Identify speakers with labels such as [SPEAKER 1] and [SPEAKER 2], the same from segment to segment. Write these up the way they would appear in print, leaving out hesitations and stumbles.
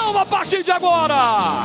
[SPEAKER 1] Coração a partir de agora!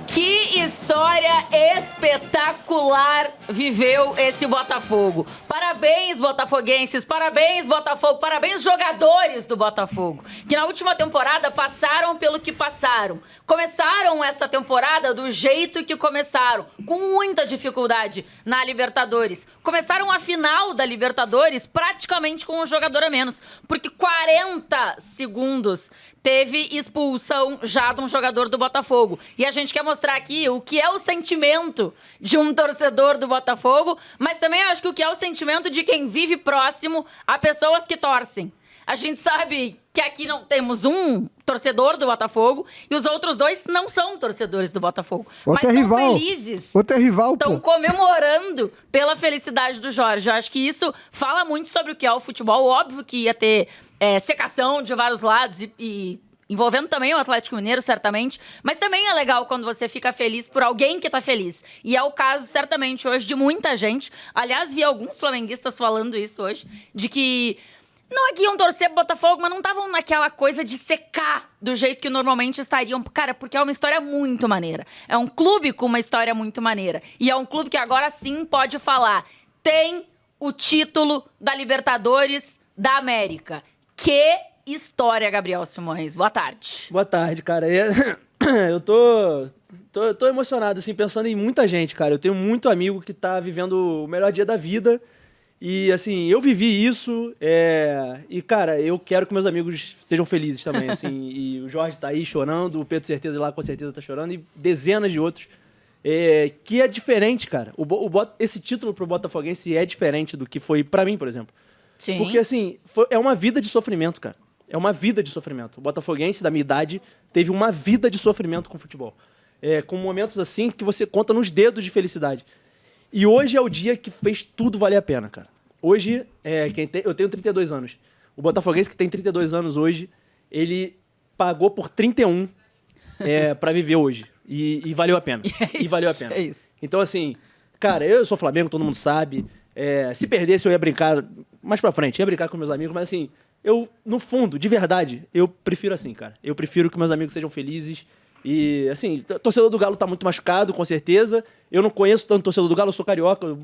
[SPEAKER 2] Que história espetacular viveu esse Botafogo. Parabéns, botafoguenses, parabéns, Botafogo, parabéns, jogadores do Botafogo, que na última temporada passaram pelo que passaram. Começaram essa temporada do jeito que começaram, com muita dificuldade na Libertadores. Começaram a final da Libertadores praticamente com um jogador a menos, porque 40 segundos teve expulsão já de um jogador do Botafogo. E a gente quer mostrar aqui o que é o sentimento de um torcedor do Botafogo, mas também acho que o que é o sentimento de quem vive próximo a pessoas que torcem. A gente sabe que aqui não temos um torcedor do Botafogo e os outros dois não são torcedores do Botafogo.
[SPEAKER 3] Outro
[SPEAKER 2] mas
[SPEAKER 3] é
[SPEAKER 2] estão
[SPEAKER 3] rival.
[SPEAKER 2] felizes.
[SPEAKER 3] Outro é rival,
[SPEAKER 2] Estão comemorando pela felicidade do Jorge. Eu acho que isso fala muito sobre o que é o futebol. Óbvio que ia ter secação de vários lados e envolvendo também o Atlético Mineiro, certamente. Mas também é legal quando você fica feliz por alguém que tá feliz. E é o caso, certamente, hoje de muita gente. Aliás, vi alguns flamenguistas falando isso hoje, de que não é que iam torcer pro Botafogo, mas não estavam naquela coisa de secar do jeito que normalmente estariam. Cara, porque é uma história muito maneira. É um clube com uma história muito maneira. E é um clube que agora sim pode falar. Tem o título da Libertadores da América. Que história, Gabriel Simões. Boa tarde.
[SPEAKER 4] Boa tarde, cara. Eu tô emocionado, assim, pensando em muita gente, cara. Eu tenho muito amigo que tá vivendo o melhor dia da vida. E, assim, eu vivi isso. E, cara, eu quero que meus amigos sejam felizes também, assim. E o Jorge tá aí chorando, o Pedro Certeza lá com certeza tá chorando. E dezenas de outros. Que é diferente, cara. Esse título pro Botafoguense é diferente do que foi pra mim, por exemplo.
[SPEAKER 2] Sim.
[SPEAKER 4] Porque, assim, é uma vida de sofrimento, cara. É uma vida de sofrimento. O botafoguense da minha idade teve uma vida de sofrimento com o futebol. Com momentos assim que você conta nos dedos de felicidade. E hoje é o dia que fez tudo valer a pena, cara. Hoje, eu tenho 32 anos. O botafoguense que tem 32 anos hoje, ele pagou por 31 pra viver hoje. E valeu a pena. E valeu a pena.
[SPEAKER 2] É isso.
[SPEAKER 4] Então, assim, cara, eu sou Flamengo, todo mundo sabe. Se perdesse, eu ia brincar mais pra frente. Ia brincar com meus amigos, mas assim, eu, no fundo, de verdade, eu prefiro assim, cara. Eu prefiro que meus amigos sejam felizes. E, assim, o torcedor do Galo tá muito machucado, com certeza. Eu não conheço tanto torcedor do Galo, eu sou carioca. Eu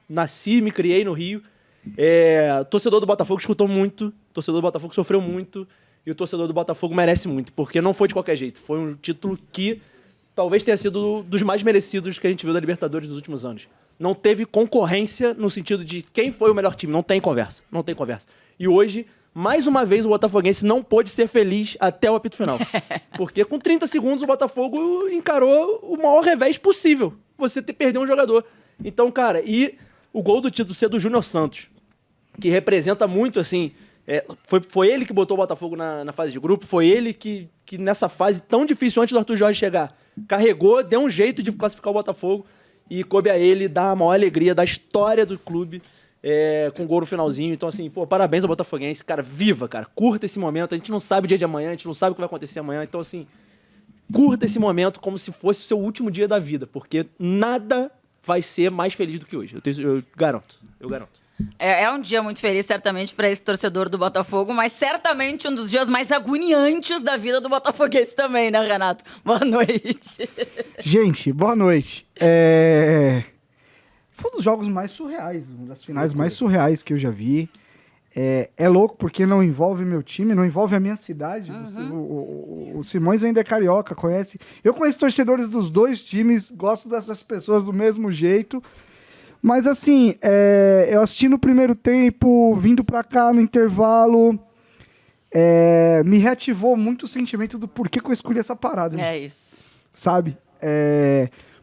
[SPEAKER 4] nasci, me criei no Rio. Torcedor do Botafogo escutou muito. Torcedor do Botafogo sofreu muito. E o torcedor do Botafogo merece muito, porque não foi de qualquer jeito. Foi um título que talvez tenha sido dos mais merecidos que a gente viu da Libertadores nos últimos anos. Não teve concorrência no sentido de quem foi o melhor time. Não tem conversa. Não tem conversa. E hoje, mais uma vez, o botafoguense não pôde ser feliz até o apito final. Porque com 30 segundos o Botafogo encarou o maior revés possível. Você perder um jogador. Então, cara, e o gol do título ser do Júnior Santos, que representa muito, assim... Foi ele que botou o Botafogo na fase de grupo. Foi ele que nessa fase tão difícil, antes do Arthur Jorge chegar, carregou, deu um jeito de classificar o Botafogo. E coube a ele dar a maior alegria da história do clube, com gol no finalzinho. Então, assim, pô, parabéns ao botafoguense. Cara, viva, cara. Curta esse momento. A gente não sabe o dia de amanhã, a gente não sabe o que vai acontecer amanhã. Então, assim, curta esse momento como se fosse o seu último dia da vida. Porque nada vai ser mais feliz do que hoje. Eu garanto. Eu garanto.
[SPEAKER 2] É um dia muito feliz, certamente, para esse torcedor do Botafogo, mas certamente um dos dias mais agoniantes da vida do botafoguense também, né, Renato? Boa noite.
[SPEAKER 3] Gente, boa noite. Foi um dos jogos mais surreais, uma das finais mais surreais que eu já vi. É louco porque não envolve meu time, não envolve a minha cidade. O Simões ainda é carioca, conhece. Eu conheço torcedores dos dois times, gosto dessas pessoas do mesmo jeito. Mas assim, eu assisti no primeiro tempo, vindo pra cá no intervalo, me reativou muito o sentimento do porquê que eu escolhi essa parada.
[SPEAKER 2] É isso.
[SPEAKER 3] Sabe?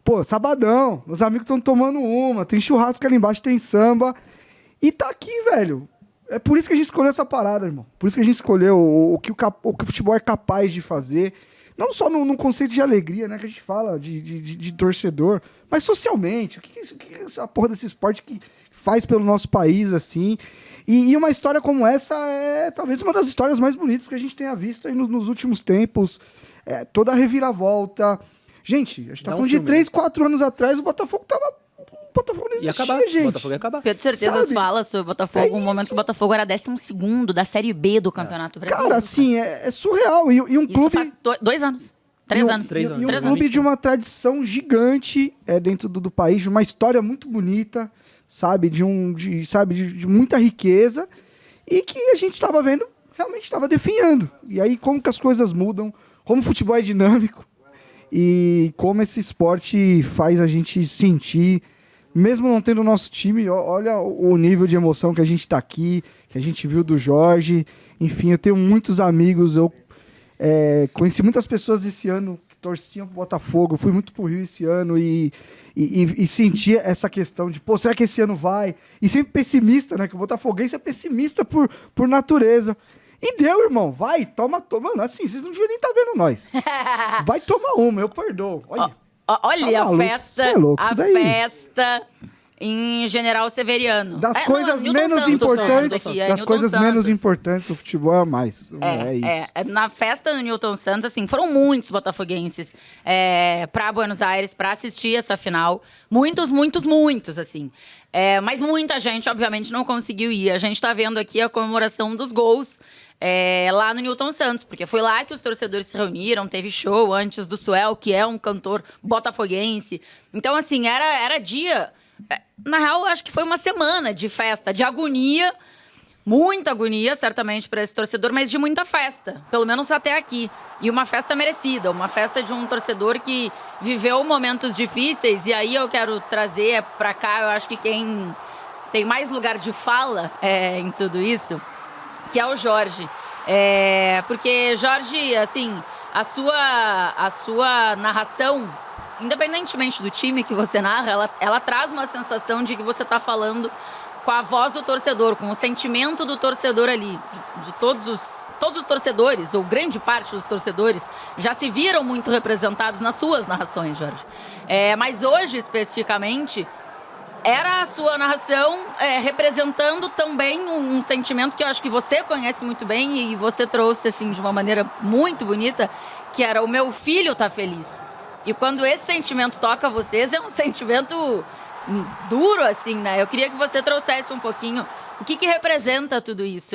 [SPEAKER 3] Pô, sabadão, meus amigos estão tomando uma, tem churrasco ali embaixo, tem samba, e tá aqui, velho. É por isso que a gente escolheu essa parada, irmão. Por isso que a gente escolheu o que o futebol é capaz de fazer. Não só no conceito de alegria, né, que a gente fala, de torcedor, mas socialmente. O que é essa porra desse esporte que faz pelo nosso país, assim. E uma história como essa é talvez uma das histórias mais bonitas que a gente tenha visto aí nos últimos tempos. Toda a reviravolta. Gente, a gente tá falando de 3, 4 anos atrás, o Botafogo tava Botafogo não
[SPEAKER 4] Ia
[SPEAKER 3] existia,
[SPEAKER 4] acabar, o
[SPEAKER 3] gente.
[SPEAKER 4] Botafogo ia acabar.
[SPEAKER 2] Pedro Certeza
[SPEAKER 3] Sabe?
[SPEAKER 2] fala sobre o Botafogo,
[SPEAKER 3] É
[SPEAKER 2] um momento que o Botafogo era 12º da Série B do Campeonato Brasileiro.
[SPEAKER 3] Cara, assim, é surreal. E um
[SPEAKER 2] Isso
[SPEAKER 3] clube...
[SPEAKER 2] faz 2 anos. 3 anos.
[SPEAKER 4] três anos.
[SPEAKER 3] E um
[SPEAKER 2] Três
[SPEAKER 3] clube
[SPEAKER 2] anos.
[SPEAKER 3] de uma tradição gigante dentro do país, de uma história muito bonita, sabe? De muita riqueza. E que a gente estava vendo, realmente estava definhando. E aí, como que as coisas mudam, como o futebol é dinâmico e como esse esporte faz a gente sentir, mesmo não tendo o nosso time, olha o nível de emoção que a gente está aqui, que a gente viu do Jorge. Enfim, eu tenho muitos amigos, conheci muitas pessoas esse ano que torciam pro Botafogo, fui muito pro Rio esse ano e senti essa questão de, pô, será que esse ano vai? E sempre pessimista, né? Que o botafoguense é pessimista por natureza. E deu, irmão, vai, toma. Mano, assim, vocês não deviam nem estar vendo nós. Vai tomar uma, eu perdoo. Olha.
[SPEAKER 2] Olha
[SPEAKER 3] Tá
[SPEAKER 2] a
[SPEAKER 3] maluco?
[SPEAKER 2] festa,
[SPEAKER 3] Cê é louco, isso
[SPEAKER 2] a
[SPEAKER 3] daí.
[SPEAKER 2] festa em General Severiano.
[SPEAKER 3] Das coisas menos importantes, das coisas menos importantes, o futebol é a mais. É isso.
[SPEAKER 2] Na festa do Newton Santos, assim, foram muitos botafoguenses pra Buenos Aires pra assistir essa final. Muitos, assim. Mas muita gente, obviamente, não conseguiu ir. A gente tá vendo aqui a comemoração dos gols lá no Newton Santos, porque foi lá que os torcedores se reuniram, teve show antes do Suel, que é um cantor botafoguense. Então, assim, era dia... Na real, acho que foi uma semana de festa, de agonia, muita agonia, certamente, para esse torcedor, mas de muita festa, pelo menos até aqui. E uma festa merecida, uma festa de um torcedor que viveu momentos difíceis, e aí eu quero trazer para cá, eu acho que quem tem mais lugar de fala em tudo isso, que é o Jorge. Porque, Jorge, assim, a sua narração... Independentemente do time que você narra, ela traz uma sensação de que você está falando com a voz do torcedor, com o sentimento do torcedor ali. De todos os torcedores, ou grande parte dos torcedores, já se viram muito representados nas suas narrações, Jorge. Mas hoje, especificamente, era a sua narração representando também um sentimento que eu acho que você conhece muito bem e você trouxe assim, de uma maneira muito bonita, que era o meu filho tá feliz. E quando esse sentimento toca vocês, é um sentimento duro, assim, né? Eu queria que você trouxesse um pouquinho o que representa tudo isso.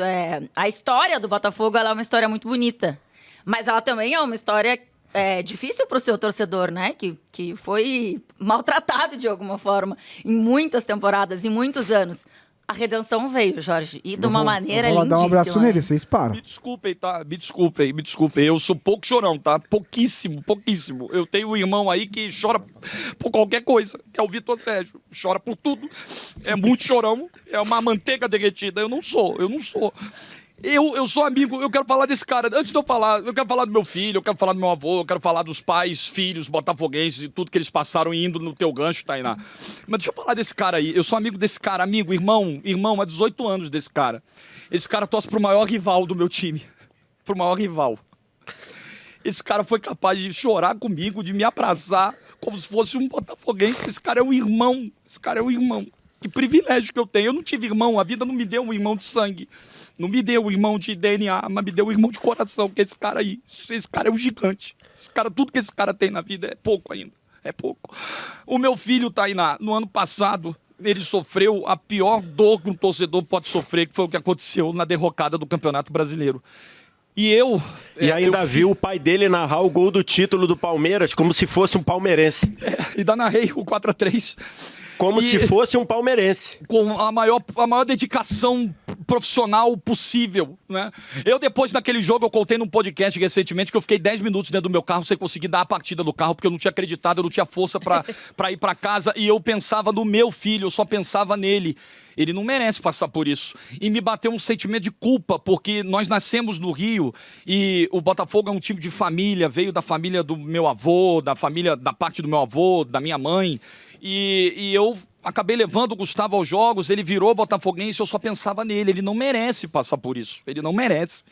[SPEAKER 2] A história do Botafogo, ela é uma história muito bonita, mas ela também é uma história difícil para o seu torcedor, né? Que foi maltratado de alguma forma em muitas temporadas, em muitos anos. A redenção veio, Jorge, e de uma maneira lindíssima.
[SPEAKER 3] Eu vou dar um abraço nele, vocês param.
[SPEAKER 1] Me desculpem, tá? Me desculpem. Eu sou pouco chorão, tá? Pouquíssimo. Eu tenho um irmão aí que chora por qualquer coisa, que é o Vitor Sérgio. Chora por tudo. É muito chorão. É uma manteiga derretida. Eu não sou. Eu sou amigo, eu quero falar desse cara. Antes de eu quero falar do meu filho, eu quero falar do meu avô, eu quero falar dos pais, filhos, botafoguenses e tudo que eles passaram indo no teu gancho, Tainá. Mas deixa eu falar desse cara aí. Eu sou amigo desse cara, irmão, há 18 anos desse cara. Esse cara torce pro maior rival do meu time. Pro maior rival. Esse cara foi capaz de chorar comigo, de me abraçar, como se fosse um botafoguense. Esse cara é um irmão. Que privilégio que eu tenho. Eu não tive irmão, a vida não me deu um irmão de sangue. Não me deu um irmão de DNA, mas me deu um irmão de coração, que é esse cara aí. Esse cara é um gigante. Tudo que esse cara tem na vida é pouco ainda. É pouco. O meu filho, Tainá, no ano passado, ele sofreu a pior dor que um torcedor pode sofrer, que foi o que aconteceu na derrocada do Campeonato Brasileiro. E ainda
[SPEAKER 5] viu o pai dele narrar o gol do título do Palmeiras como se fosse um palmeirense.
[SPEAKER 1] Ainda narrei o 4-3.
[SPEAKER 5] Como se fosse um palmeirense.
[SPEAKER 1] Com a maior dedicação profissional possível, né? Eu, depois daquele jogo, eu contei num podcast recentemente que eu fiquei 10 minutos dentro do meu carro sem conseguir dar a partida do carro, porque eu não tinha acreditado, eu não tinha força pra ir pra casa, e eu pensava no meu filho, eu só pensava nele. Ele não merece passar por isso. E me bateu um sentimento de culpa, porque nós nascemos no Rio e o Botafogo é um time de família, veio da família do meu avô, da parte do meu avô, da minha mãe. E eu acabei levando o Gustavo aos jogos, ele virou botafoguense, eu só pensava nele. Ele não merece passar por isso, ele não merece.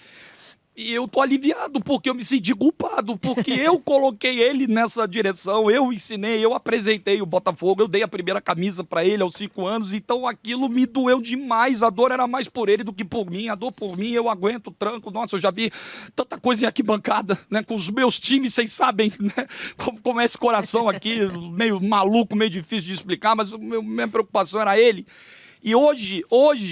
[SPEAKER 1] E eu tô aliviado, porque eu me senti culpado, porque eu coloquei ele nessa direção, eu ensinei, eu apresentei o Botafogo, eu dei a primeira camisa pra ele aos 5 anos, então aquilo me doeu demais, a dor era mais por ele do que por mim, a dor por mim, eu aguento, tranco, nossa, eu já vi tanta coisa em arquibancada, né, com os meus times, vocês sabem, né, como é esse coração aqui, meio maluco, meio difícil de explicar, mas minha preocupação era ele. E hoje,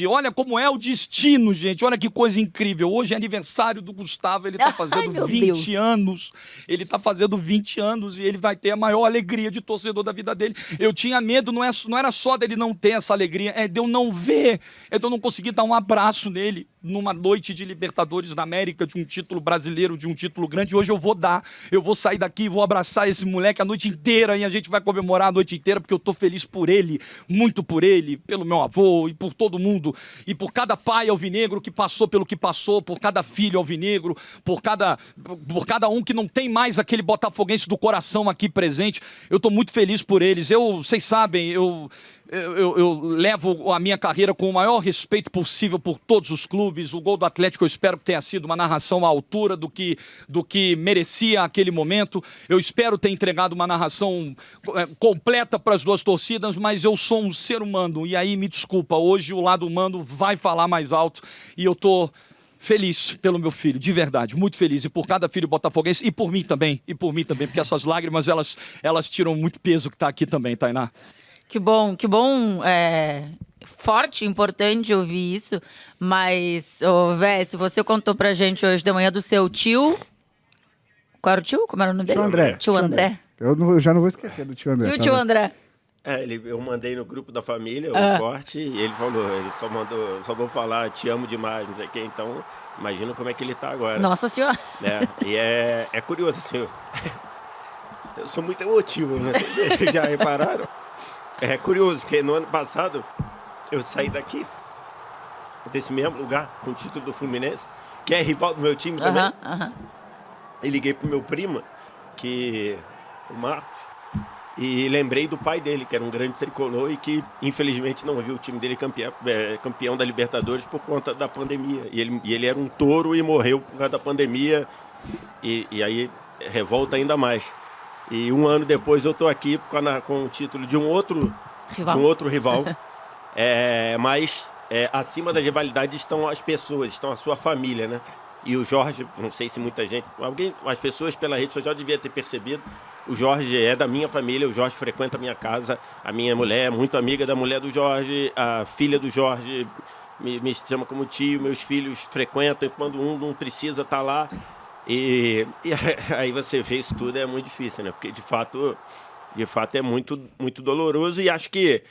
[SPEAKER 1] olha como é o destino, gente. Olha que coisa incrível. Hoje é aniversário do Gustavo, ele tá fazendo
[SPEAKER 2] meu
[SPEAKER 1] 20
[SPEAKER 2] Deus.
[SPEAKER 1] anos. Ele tá fazendo 20 anos e ele vai ter a maior alegria de torcedor da vida dele. Eu tinha medo, não era só dele não ter essa alegria, é de eu não ver, é de eu não conseguir dar um abraço nele numa noite de Libertadores da América, de um título brasileiro, de um título grande. Hoje eu vou dar, eu vou sair daqui, vou abraçar esse moleque a noite inteira e a gente vai comemorar a noite inteira porque eu tô feliz por ele, muito por ele, pelo meu avô e por todo mundo, e por cada pai alvinegro que passou pelo que passou, por cada filho alvinegro, por cada um que não tem mais aquele botafoguense do coração aqui presente. Eu tô muito feliz por eles. Vocês sabem, eu levo a minha carreira com o maior respeito possível por todos os clubes. O gol do Atlético eu espero que tenha sido uma narração à altura do que merecia aquele momento. Eu espero ter entregado uma narração completa para as duas torcidas, mas eu sou um ser humano e aí me desculpa, hoje o lado humano vai falar mais alto e eu tô feliz pelo meu filho, de verdade, muito feliz, e por cada filho botafoguense, e por mim também, porque essas lágrimas, elas tiram muito peso que tá aqui também, Tainá.
[SPEAKER 2] Que bom, forte, importante ouvir isso, mas, Vé, se você contou pra gente hoje de manhã do seu tio, qual era o tio? Como era o nome dele?
[SPEAKER 3] Tio André.
[SPEAKER 2] Tio André.
[SPEAKER 3] Eu já não vou esquecer do tio André.
[SPEAKER 2] E o
[SPEAKER 3] tá
[SPEAKER 2] tio
[SPEAKER 3] bom?
[SPEAKER 2] André?
[SPEAKER 5] Eu mandei no grupo da família o corte e ele só vou falar, te amo demais, não sei o quê, então imagina como é que ele tá agora.
[SPEAKER 2] Nossa Senhora.
[SPEAKER 5] E é curioso, assim, eu sou muito emotivo, né? Vocês já repararam? É curioso, porque no ano passado eu saí daqui, desse mesmo lugar, com o título do Fluminense, que é rival do meu time também. E liguei pro meu primo, o Marcos, e lembrei do pai dele, que era um grande tricolor e que infelizmente não viu o time dele campeão da Libertadores por conta da pandemia. E ele era um touro e morreu por causa da pandemia, e aí revolta ainda mais. E um ano depois eu tô aqui com o título de um outro rival. Mas acima da rivalidade estão as pessoas, estão a sua família, né? E o Jorge, não sei se muita gente, as pessoas pela rede social devia ter percebido, o Jorge é da minha família, o Jorge frequenta a minha casa, a minha mulher é muito amiga da mulher do Jorge, a filha do Jorge me chama como tio, meus filhos frequentam, e quando um não precisa estar lá. E aí você vê isso tudo, é muito difícil, né? Porque de fato é muito, muito doloroso, e acho que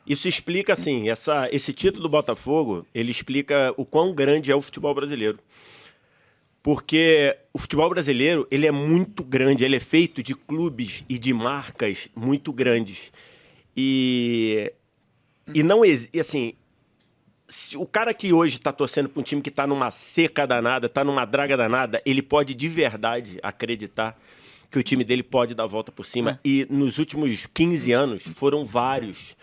[SPEAKER 5] isso explica, assim, esse título do Botafogo, ele explica o quão grande é o futebol brasileiro. Porque o futebol brasileiro, ele é muito grande, ele é feito de clubes e de marcas muito grandes. E assim, o cara que hoje está torcendo para um time que está numa seca danada, está numa draga danada, ele pode de verdade acreditar que o time dele pode dar a volta por cima. E nos últimos 15 anos foram vários.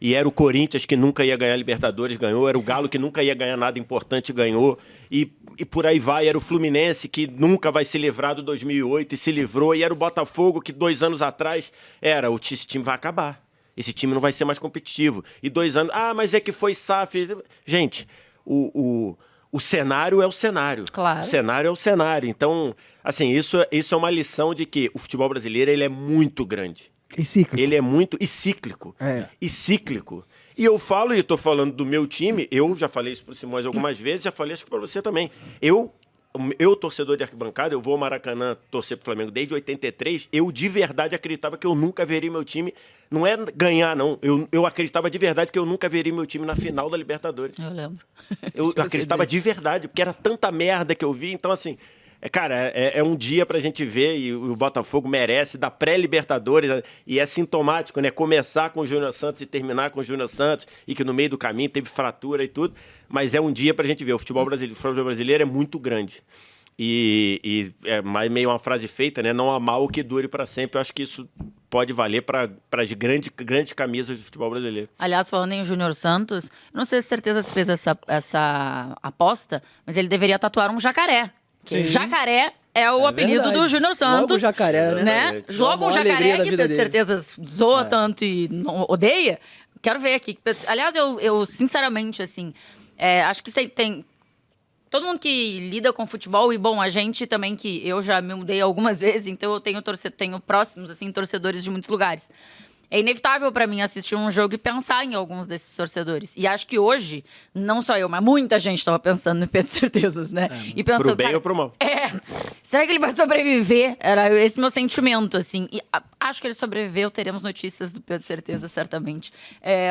[SPEAKER 5] E era o Corinthians que nunca ia ganhar Libertadores, ganhou. Era o Galo que nunca ia ganhar nada importante, ganhou. E por aí vai. Era o Fluminense que nunca vai se livrar do 2008 e se livrou. E era o Botafogo que 2 anos atrás esse time vai acabar. Esse time não vai ser mais competitivo. E 2 anos... mas é que foi SAF. Gente, o cenário é o cenário.
[SPEAKER 2] Claro.
[SPEAKER 5] O cenário é o cenário. Então, assim, isso é uma lição de que o futebol brasileiro ele é muito grande.
[SPEAKER 3] E cíclico.
[SPEAKER 5] Ele é muito... E cíclico. E cíclico. E eu falo, e estou falando do meu time, eu já falei isso pro Simões algumas vezes, já falei isso para você também. Eu, torcedor de arquibancada, eu vou ao Maracanã torcer pro Flamengo desde 83, eu de verdade acreditava que eu nunca veria meu time... Não é ganhar, não. Eu acreditava de verdade que eu nunca veria meu time na final da Libertadores.
[SPEAKER 2] Eu lembro.
[SPEAKER 5] Eu acreditava de verdade, porque era tanta merda que eu vi. Então, assim, cara, é um dia pra gente ver, e o Botafogo merece, da pré-Libertadores, e é sintomático, né? Começar com o Júnior Santos e terminar com o Júnior Santos, e que no meio do caminho teve fratura e tudo, mas é um dia pra gente ver. O futebol brasileiro é muito grande. E é meio uma frase feita, né? Não há mal que dure pra sempre. Eu acho que isso pode valer para as grandes camisas do futebol brasileiro.
[SPEAKER 2] Aliás, falando em Júnior Santos, não sei se certeza se fez essa aposta, mas ele deveria tatuar um jacaré Que
[SPEAKER 4] Sim.
[SPEAKER 2] Jacaré é o
[SPEAKER 4] É
[SPEAKER 2] apelido
[SPEAKER 4] verdade.
[SPEAKER 2] do Júnior Santos.
[SPEAKER 4] Logo o Jacaré, né?
[SPEAKER 2] né?
[SPEAKER 5] É,
[SPEAKER 2] Logo
[SPEAKER 4] a
[SPEAKER 2] um
[SPEAKER 4] maior alegria
[SPEAKER 2] Jacaré
[SPEAKER 4] da
[SPEAKER 2] que
[SPEAKER 4] vida
[SPEAKER 2] de
[SPEAKER 4] dele.
[SPEAKER 2] certeza zoa tanto e não odeia. Quero ver aqui. Aliás, eu sinceramente, assim, acho que tem todo mundo que lida com futebol, e bom, a gente também, que eu já me mudei algumas vezes, então eu tenho próximos, assim, torcedores de muitos lugares. É inevitável pra mim assistir um jogo e pensar em alguns desses torcedores. E acho que hoje, não só eu, mas muita gente tava pensando no Pedro Certezas, né? E pensando,
[SPEAKER 5] Pro bem
[SPEAKER 2] cara,
[SPEAKER 5] ou pro mal.
[SPEAKER 2] será que ele vai sobreviver? Era esse meu sentimento, assim. E acho que ele sobreviveu, teremos notícias do Pedro Certeza, certamente.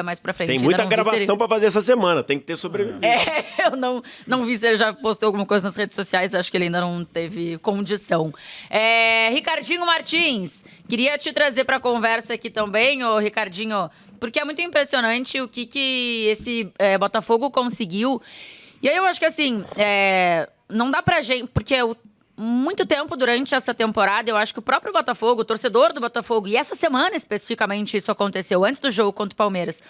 [SPEAKER 2] Mais pra frente.
[SPEAKER 5] Tem
[SPEAKER 2] Ainda
[SPEAKER 5] muita
[SPEAKER 2] não vi se ele-
[SPEAKER 5] gravação pra fazer essa semana, tem que ter sobrevivido.
[SPEAKER 2] eu não vi se ele já postou alguma coisa nas redes sociais, acho que ele ainda não teve condição. Ricardinho Martins, queria te trazer pra conversa aqui também, ô Ricardinho, porque é muito impressionante o que esse Botafogo conseguiu. E aí eu acho que assim, não dá pra gente, porque muito tempo durante essa temporada, eu acho que o próprio Botafogo, o torcedor do Botafogo, e essa semana especificamente isso aconteceu, antes do jogo contra o Palmeiras,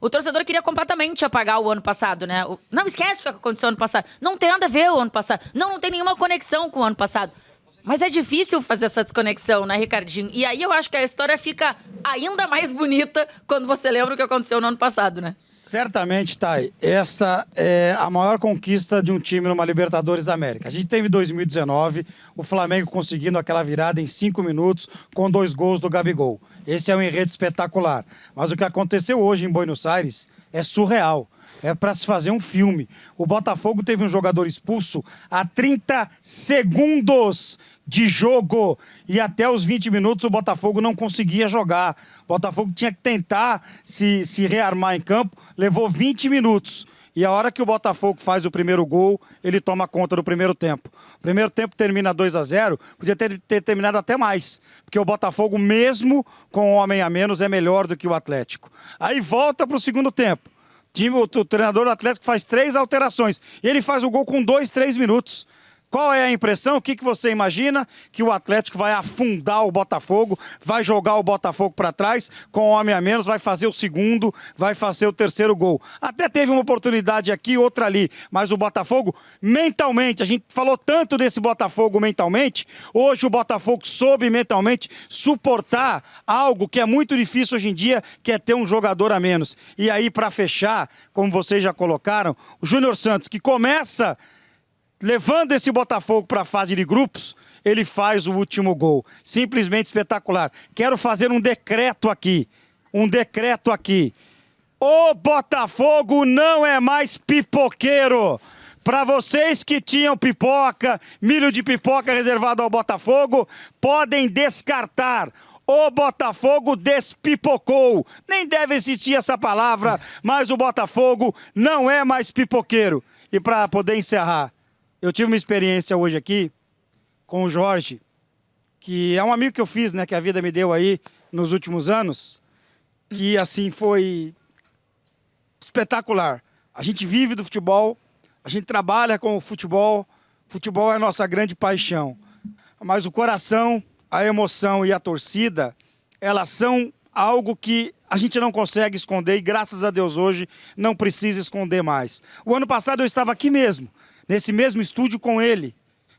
[SPEAKER 2] o torcedor queria completamente apagar o ano passado, né? Não esquece o que aconteceu ano passado. Não tem nada a ver o ano passado. Não tem nenhuma conexão com o ano passado. Mas é difícil fazer essa desconexão, né, Ricardinho? E aí eu acho que a história fica ainda mais bonita quando você lembra o que aconteceu no ano passado, né?
[SPEAKER 6] Certamente, Thay, essa é a maior conquista de um time numa Libertadores da América. A gente teve 2019, o Flamengo conseguindo aquela virada em 5 minutos com 2 gols do Gabigol. Esse é um enredo espetacular. Mas o que aconteceu hoje em Buenos Aires é surreal. É para se fazer um filme. O Botafogo teve um jogador expulso a 30 segundos de jogo. E até os 20 minutos o Botafogo não conseguia jogar. O Botafogo tinha que tentar se rearmar em campo. Levou 20 minutos. E a hora que o Botafogo faz o primeiro gol, ele toma conta do primeiro tempo. O primeiro tempo termina 2-0, podia ter terminado até mais. Porque o Botafogo, mesmo com um homem a menos, é melhor do que o Atlético. Aí volta para o segundo tempo. O treinador do Atlético faz 3 alterações. E ele faz o gol com 2, 3 minutos. Qual é a impressão? O que você imagina? Que o Atlético vai afundar o Botafogo, vai jogar o Botafogo para trás, com um homem a menos, vai fazer o segundo, vai fazer o terceiro gol. Até teve uma oportunidade aqui, outra ali, mas o Botafogo, mentalmente, a gente falou tanto desse Botafogo mentalmente, hoje o Botafogo soube mentalmente suportar algo que é muito difícil hoje em dia, que é ter um jogador a menos. E aí, para fechar, como vocês já colocaram, o Júnior Santos, que começa levando esse Botafogo para a fase de grupos, ele faz o último gol. Simplesmente espetacular. Quero fazer um decreto aqui. O Botafogo não é mais pipoqueiro. Para vocês que tinham pipoca, milho de pipoca reservado ao Botafogo, podem descartar. O Botafogo despipocou. Nem deve existir essa palavra, mas o Botafogo não é mais pipoqueiro. E para poder encerrar, eu tive uma experiência hoje aqui com o Jorge, que é um amigo que eu fiz, né, que a vida me deu aí nos últimos anos, que assim foi espetacular. A gente vive do futebol, a gente trabalha com o futebol é a nossa grande paixão. Mas o coração, a emoção e a torcida, elas são algo que a gente não consegue esconder e graças a Deus hoje não precisa esconder mais. O ano passado eu estava aqui mesmo, nesse mesmo estúdio com ele,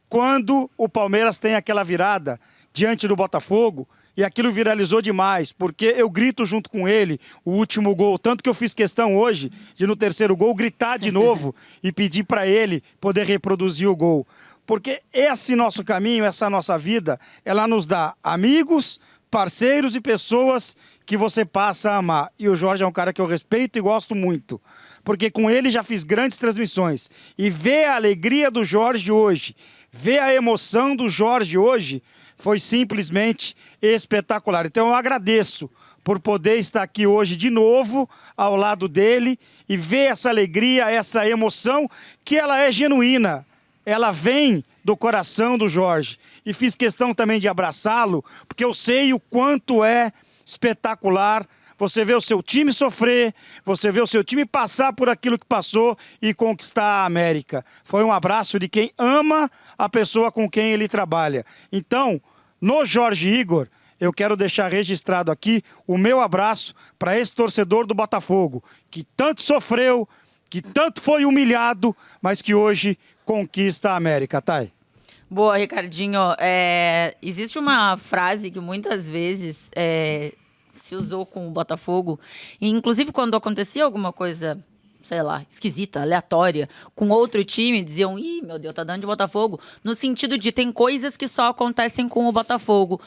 [SPEAKER 6] quando o Palmeiras tem aquela virada diante do Botafogo, e aquilo viralizou demais, porque eu grito junto com ele o último gol, tanto que eu fiz questão hoje de no terceiro gol gritar de novo e pedir para ele poder reproduzir o gol. Porque esse nosso caminho, essa nossa vida, ela nos dá amigos, parceiros e pessoas que você passa a amar. E o Jorge é um cara que eu respeito e gosto muito, porque com ele já fiz grandes transmissões. E ver a alegria do Jorge hoje, ver a emoção do Jorge hoje, foi simplesmente espetacular. Então eu agradeço por poder estar aqui hoje de novo ao lado dele e ver essa alegria, essa emoção, que ela é genuína. Ela vem do coração do Jorge. E fiz questão também de abraçá-lo, porque eu sei o quanto é espetacular você vê o seu time sofrer, você vê o seu time passar por aquilo que passou e conquistar a América. Foi um abraço de quem ama a pessoa com quem ele trabalha. Então, no Jorge Igor, eu quero deixar registrado aqui o meu abraço para esse torcedor do Botafogo, que tanto sofreu, que tanto foi humilhado, mas que hoje conquista a América, Thay.
[SPEAKER 2] Boa, Ricardinho. Existe uma frase que muitas vezes se usou com o Botafogo, e inclusive quando acontecia alguma coisa, sei lá, esquisita, aleatória, com outro time, diziam, ih, meu Deus, tá dando de Botafogo, no sentido de tem coisas que só acontecem com o Botafogo.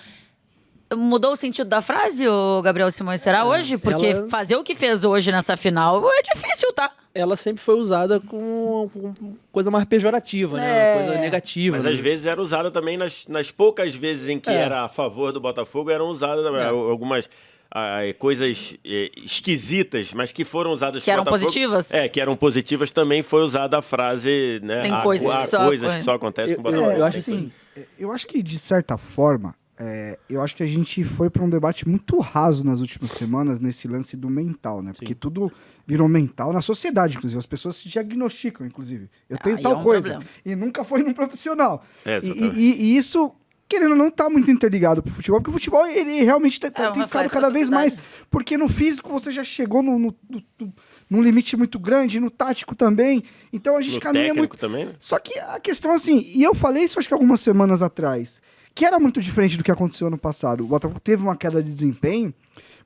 [SPEAKER 2] Mudou o sentido da frase, ô Gabriel Simões, será hoje? Porque fazer o que fez hoje nessa final é difícil, tá?
[SPEAKER 4] Ela sempre foi usada com coisa mais pejorativa, né? Coisa negativa.
[SPEAKER 5] Mas
[SPEAKER 4] né?
[SPEAKER 5] às vezes era usada também nas poucas vezes em que era a favor do Botafogo, eram usadas algumas coisas esquisitas, mas que foram usadas
[SPEAKER 2] Que
[SPEAKER 5] pro
[SPEAKER 2] eram
[SPEAKER 5] Botafogo.
[SPEAKER 2] positivas?
[SPEAKER 5] Que eram positivas também, foi usada a frase, né?
[SPEAKER 2] Tem coisas que só
[SPEAKER 5] acontecem com o Botafogo.
[SPEAKER 4] Eu acho assim,
[SPEAKER 3] Eu acho que, de certa forma, eu acho que a gente foi para um debate muito raso nas últimas semanas nesse lance do mental, né? Porque tudo virou mental na sociedade, inclusive. As pessoas se diagnosticam, inclusive. Eu tenho tal coisa.
[SPEAKER 2] Problema.
[SPEAKER 3] E nunca foi num profissional.
[SPEAKER 5] Exatamente.
[SPEAKER 3] E isso, querendo ou não, tá muito interligado pro futebol, porque o futebol, ele realmente tem ficado
[SPEAKER 2] reflexo
[SPEAKER 3] cada
[SPEAKER 2] da
[SPEAKER 3] vez
[SPEAKER 2] sociedade.
[SPEAKER 3] mais. Porque no físico você já chegou num limite muito grande, no tático também. Então a gente
[SPEAKER 5] No
[SPEAKER 3] caminha
[SPEAKER 5] técnico
[SPEAKER 3] muito.
[SPEAKER 5] também, né?
[SPEAKER 3] Só que a questão, assim, e eu falei isso acho que algumas semanas atrás, que era muito diferente do que aconteceu ano passado. O Botafogo teve uma queda de desempenho,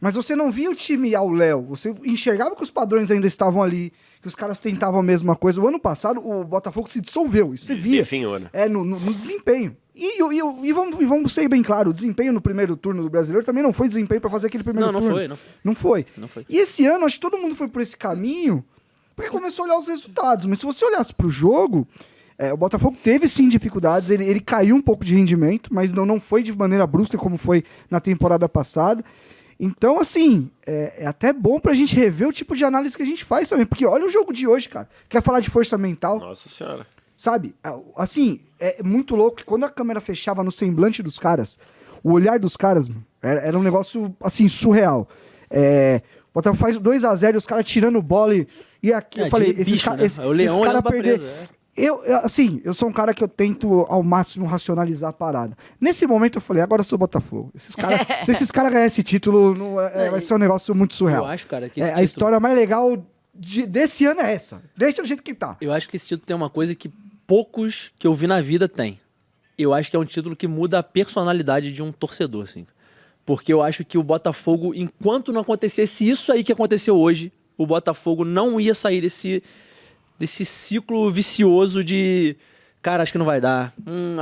[SPEAKER 3] mas você não via o time ao léu. Você enxergava que os padrões ainda estavam ali, que os caras tentavam a mesma coisa. O ano passado, o Botafogo se dissolveu, isso você via.
[SPEAKER 5] Definhou, né?
[SPEAKER 3] No desempenho. E vamos ser bem claro, o desempenho no primeiro turno do Brasileiro também não foi desempenho para fazer aquele primeiro turno. Não foi. E esse ano, acho que todo mundo foi por esse caminho, porque começou a olhar os resultados. Mas se você olhasse pro jogo, o Botafogo teve sim dificuldades, ele caiu um pouco de rendimento, mas não foi de maneira brusca como foi na temporada passada. Então, assim, é até bom pra gente rever o tipo de análise que a gente faz também, porque olha o jogo de hoje, cara. Quer falar de força mental?
[SPEAKER 5] Nossa Senhora.
[SPEAKER 3] Sabe? Assim, é muito louco que quando a câmera fechava no semblante dos caras, o olhar dos caras era um negócio, assim, surreal. O Botafogo faz 2-0 e os caras tirando bola e aqui eu falei, esses caras perder. Eu sou um cara que eu tento ao máximo racionalizar a parada. Nesse momento eu falei, agora eu sou Botafogo. Se esses caras ganharem esse título, vai ser um negócio muito surreal.
[SPEAKER 4] Eu acho, cara, que
[SPEAKER 3] A história mais legal desse ano é essa. Deixa do jeito que tá.
[SPEAKER 4] Eu acho que esse título tem uma coisa que poucos que eu vi na vida tem. Eu acho que é um título que muda a personalidade de um torcedor, assim. Porque eu acho que o Botafogo, enquanto não acontecesse isso aí que aconteceu hoje, o Botafogo não ia sair desse ciclo vicioso de... Cara, acho que não vai dar.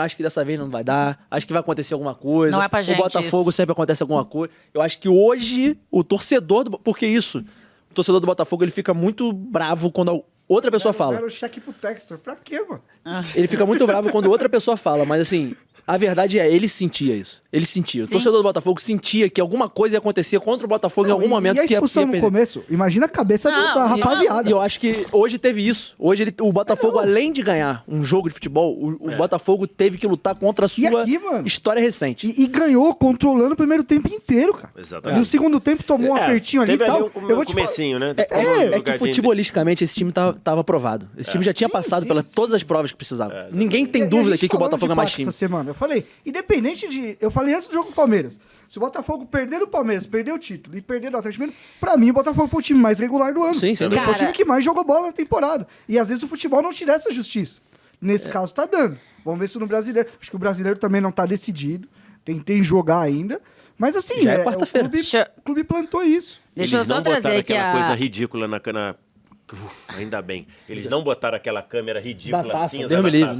[SPEAKER 4] Acho que dessa vez não vai dar. Acho que vai acontecer alguma coisa.
[SPEAKER 2] Não é pra gente
[SPEAKER 4] O Botafogo
[SPEAKER 2] isso.
[SPEAKER 4] sempre acontece alguma coisa. Eu acho que hoje o torcedor... Porque isso... O torcedor do Botafogo, ele fica muito bravo quando outra pessoa fala.
[SPEAKER 3] Eu quero cheque pro Textor. Pra quê, mano?
[SPEAKER 4] Ele fica muito bravo quando outra pessoa fala, mas assim, a verdade é, ele sentia isso. Ele sentia.
[SPEAKER 2] Sim.
[SPEAKER 4] O torcedor do Botafogo sentia que alguma coisa ia acontecer contra o Botafogo em algum momento
[SPEAKER 3] E a
[SPEAKER 4] que ia
[SPEAKER 3] expulsão no
[SPEAKER 4] perder.
[SPEAKER 3] começo? Imagina a cabeça da rapaziada.
[SPEAKER 4] E eu acho que hoje teve isso. Hoje o Botafogo, além de ganhar um jogo de futebol, o Botafogo teve que lutar contra a sua
[SPEAKER 3] aqui, mano?
[SPEAKER 4] história recente.
[SPEAKER 3] E ganhou controlando o primeiro tempo inteiro, cara.
[SPEAKER 5] Exatamente.
[SPEAKER 3] E no segundo tempo tomou um apertinho ali e
[SPEAKER 5] teve
[SPEAKER 3] tal.
[SPEAKER 5] Ali
[SPEAKER 3] Eu vou te falar.
[SPEAKER 5] comecinho, né?
[SPEAKER 4] É que futebolisticamente esse time tava aprovado. Esse time já tinha passado
[SPEAKER 3] sim,
[SPEAKER 4] pelas
[SPEAKER 3] sim.
[SPEAKER 4] todas as provas que precisava. Ninguém
[SPEAKER 3] E
[SPEAKER 4] tem
[SPEAKER 3] a
[SPEAKER 4] dúvida
[SPEAKER 3] gente
[SPEAKER 4] aqui que o
[SPEAKER 3] falou
[SPEAKER 4] Botafogo é
[SPEAKER 3] de
[SPEAKER 4] mais
[SPEAKER 3] placa
[SPEAKER 4] time.
[SPEAKER 3] essa semana. Eu falei, independente de... Eu falei antes do jogo do Palmeiras. Se o Botafogo perder do Palmeiras, perder o título e perder do Atlético Mineiro, pra mim o Botafogo foi o time mais regular do ano.
[SPEAKER 4] Sim, sem
[SPEAKER 3] Foi
[SPEAKER 4] dúvida.
[SPEAKER 3] o time que mais jogou bola na temporada. E às vezes o futebol não te dá essa justiça. Nesse caso tá dando. Vamos ver se no Brasileiro... Acho que o Brasileiro também não tá decidido. Tem jogar ainda. Mas assim,
[SPEAKER 4] Já é quarta-feira.
[SPEAKER 3] O clube plantou isso.
[SPEAKER 2] Deixa eu
[SPEAKER 5] Eles
[SPEAKER 2] só
[SPEAKER 5] não
[SPEAKER 2] trazer
[SPEAKER 5] botaram
[SPEAKER 2] aqui
[SPEAKER 5] aquela coisa
[SPEAKER 2] a...
[SPEAKER 5] ridícula na... Ainda bem. Eles não botaram aquela câmera ridícula
[SPEAKER 4] Da taça,
[SPEAKER 5] cinza
[SPEAKER 4] Deus me
[SPEAKER 5] na
[SPEAKER 4] livre.
[SPEAKER 5] taça.